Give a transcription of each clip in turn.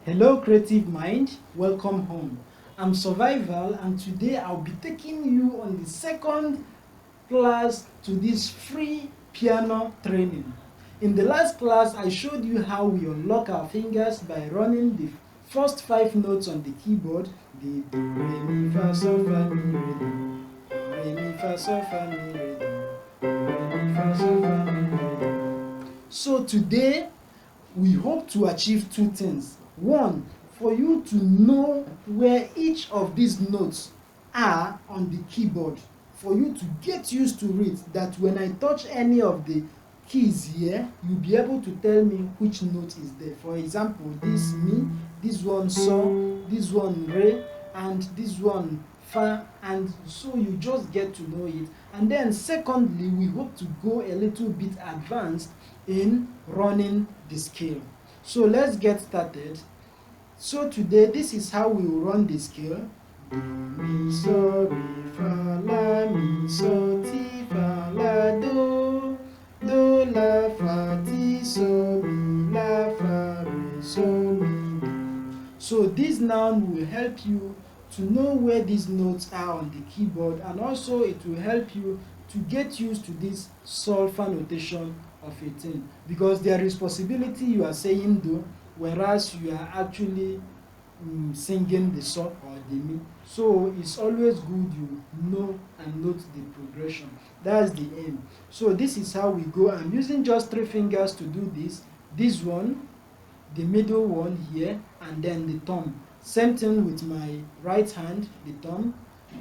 Hello creative mind, welcome home. I'm Survival and today I'll be taking you on the second class to this free piano training. In the last class I showed you how we unlock our fingers by running the first 5 notes on the keyboard, the do, re, mi, fa, sol, fa, mi, re, do, re, mi, fa, sol, fa, mi, re, do, re, mi, fa, sol, fa, mi, re, do. So today we hope to achieve two things. One, for you to know where each of these notes are on the keyboard, for you to get used to it, that when I touch any of the keys here, you'll be able to tell me which note is there. For example, this mi, this one so, this one re, and this one fa, and so you just get to know it. And then secondly, we hope to go a little bit advanced in running the scale. So let's get started. So today this is how we will run the scale. Do, mi, so, re, fa, la, mi, so, ti, fa, la, do, la, fa, ti, so, mi, la, fa, re, so, mi, do. So this now will help you to know where these notes are on the keyboard, and also it will help you to get used to this solfa notation of a thing, because there is possibility you are saying do whereas you are actually singing the so or the mi. So it's always good you know and note the progression. That's the aim. So this is how we go. I'm using just 3 fingers to do this. This one, the middle one here, and then the thumb. Same thing with my right hand, the thumb,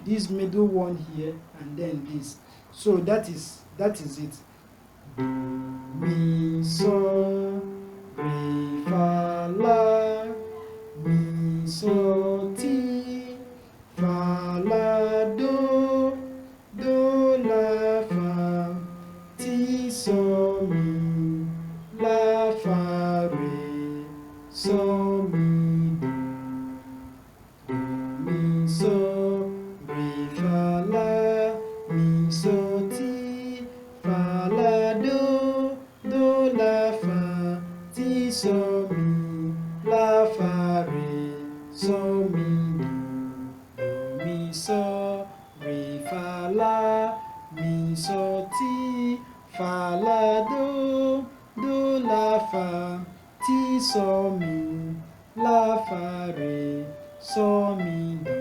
this middle one here, and then this. So that is it. Do, mi, so, re, fa, la, mi, so, ti, fa, la, do, la, fa, ti, so, mi, la, fa, re, so, mi, do, mi, so, re, fa, la, mi, so, ti, fa, la, do, la, fa, ti, so, mi, la, fa, re, so, mi, do, mi, so, re, fa, la, mi, so, ti, fa, la, do, la, fa, ti, so, mi, la, fa, re, so, mi, do,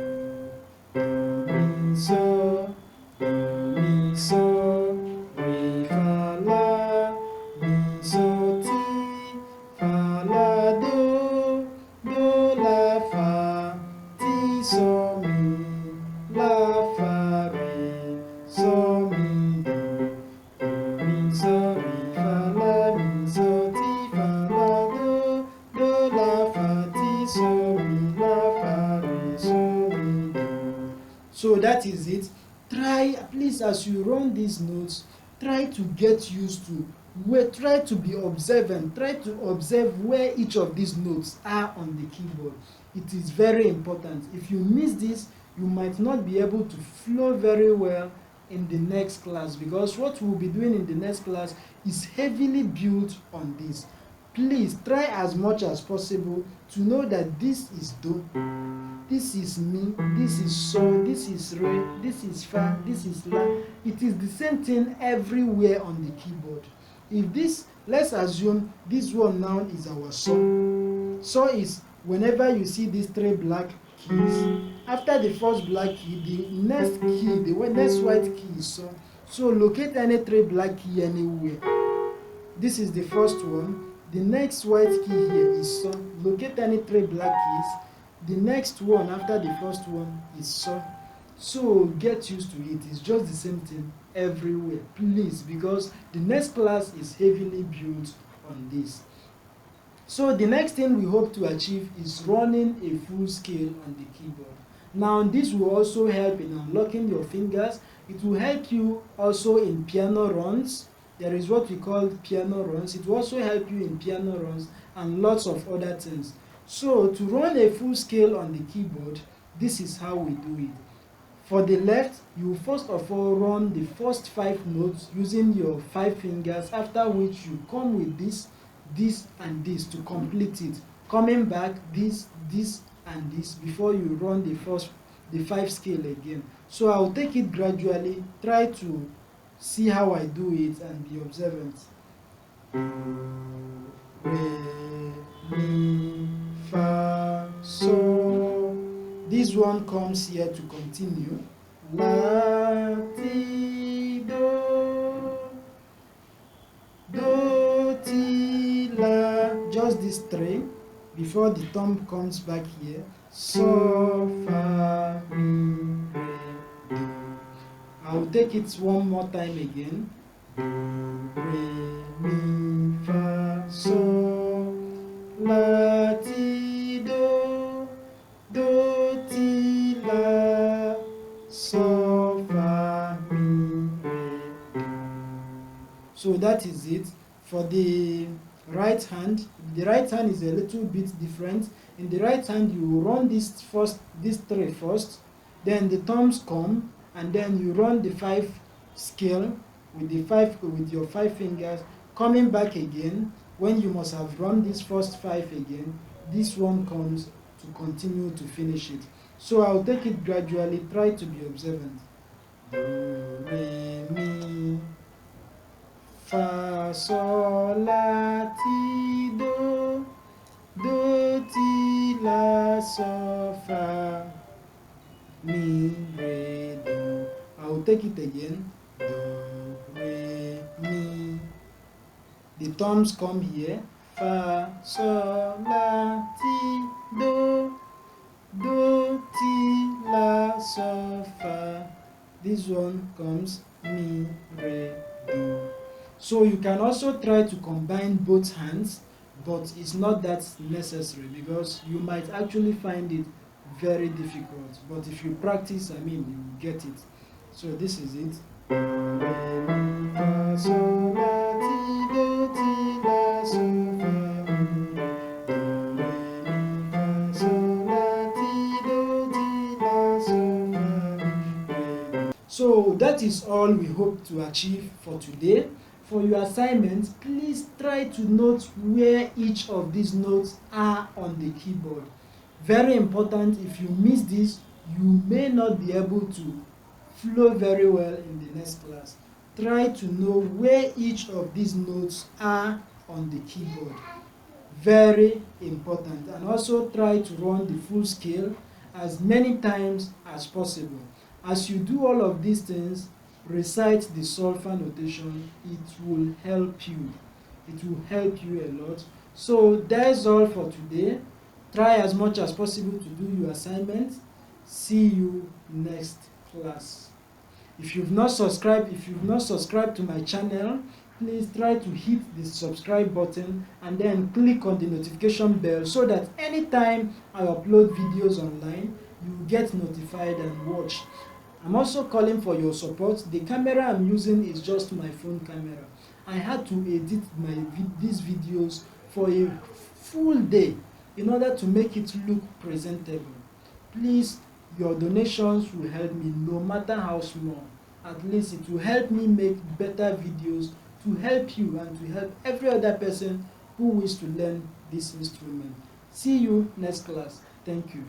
mi, so, re, fa, la, mi, so, ti, fa, la, do, la, fa, ti, so, mi, la, fa, re, so, mi, do, mi, so, re, fa, la, mi, so, ti, fa, la, do, la, fa, ti, so, mi, la, fa, re, so, mi, do. So that is it. Try, please, as you run these notes, try to get used to try to be observant, try to observe where each of these notes are on the keyboard. It is very important. If you miss this, you might not be able to flow very well in the next class, because what we'll be doing in the next class is heavily built on this. Please try as much as possible to know that this is do, this is mi, this is so, this is re, this is fa, this is la. It is the same thing everywhere on the keyboard. If this, let's assume this one now is our so. So is whenever you see these 3 black keys, after the first black key, the next key, the next white key is so. So locate any 3 black key anywhere. This is the first one. The next white key here is so. Locate any 3 black keys. The next one after the first one is so. So get used to it. It's just the same thing everywhere, please, because the next class is heavily built on this. So the next thing we hope to achieve is running a full scale on the keyboard. Now this will also help in unlocking your fingers. It will help you also in piano runs. There is what we call piano runs. It will also help you in piano runs and lots of other things. So to run a full scale on the keyboard, this is how we do it. For the left, you first of all run the first 5 notes using your 5 fingers, after which you come with this, and this to complete it. coming back this and this before you run the 5 scale again. So I'll take it gradually, try to see how I do it and be observant. Re, mi, fa, so. This one comes here to continue. La, ti, do, do, ti, la. Just these 3 before the thumb comes back here. So, fa, mi, re, do. I'll take it one more time again. Do, re, mi, fa, so. La, ti, do, do, ti, la, so, fa, mi, re, do. So that is it. For the right hand, the right hand is a little bit different. In the right hand, you run these 3 first, then the thumbs come, and then you run the 5 scale with your 5 fingers, coming back again. When you must have run this first 5 again, this one comes to continue to finish it. So I'll take it gradually, try to be observant. Do, re, mi, fa, sol, la, ti, do, do, ti, la, so, fa, mi, re, do. I'll take it again. Do, re, mi. The thumbs come here. Fa, sol, la, ti, do, do, ti, la, so, fa. This one comes mi, re, do. So you can also try to combine both hands, but it's not that necessary because you might actually find it very difficult. But if you practice, I mean, you get it. So this is it. Re, mi, fa, sol, la, ti, do, ti, la, so, fa, mi, do, re, mi, fa, sol, la, ti, do, ti, la, so, fa, mi, re. So that is all we hope to achieve for today. For your assignment, please try to note where each of these notes are on the keyboard. Very important. If you miss this, you may not be able to flow very well in the next class. Try to know where each of these notes are on the keyboard. Very important. And also try to run the full scale as many times as possible. As you do all of these things, recite the solfa notation. It will help you. It will help you a lot. So that's all for today. Try as much as possible to do your assignment. See you next class. If you've not subscribed to my channel, please try to hit the subscribe button and then click on the notification bell so that anytime I upload videos online, you get notified and watch. I'm also calling for your support. The camera I'm using is just my phone camera. I had to edit these videos for a full day in order to make it look presentable. Please, your donations will help me no matter how small. At least it will help me make better videos to help you and to help every other person who wishes to learn this instrument. See you next class. Thank you.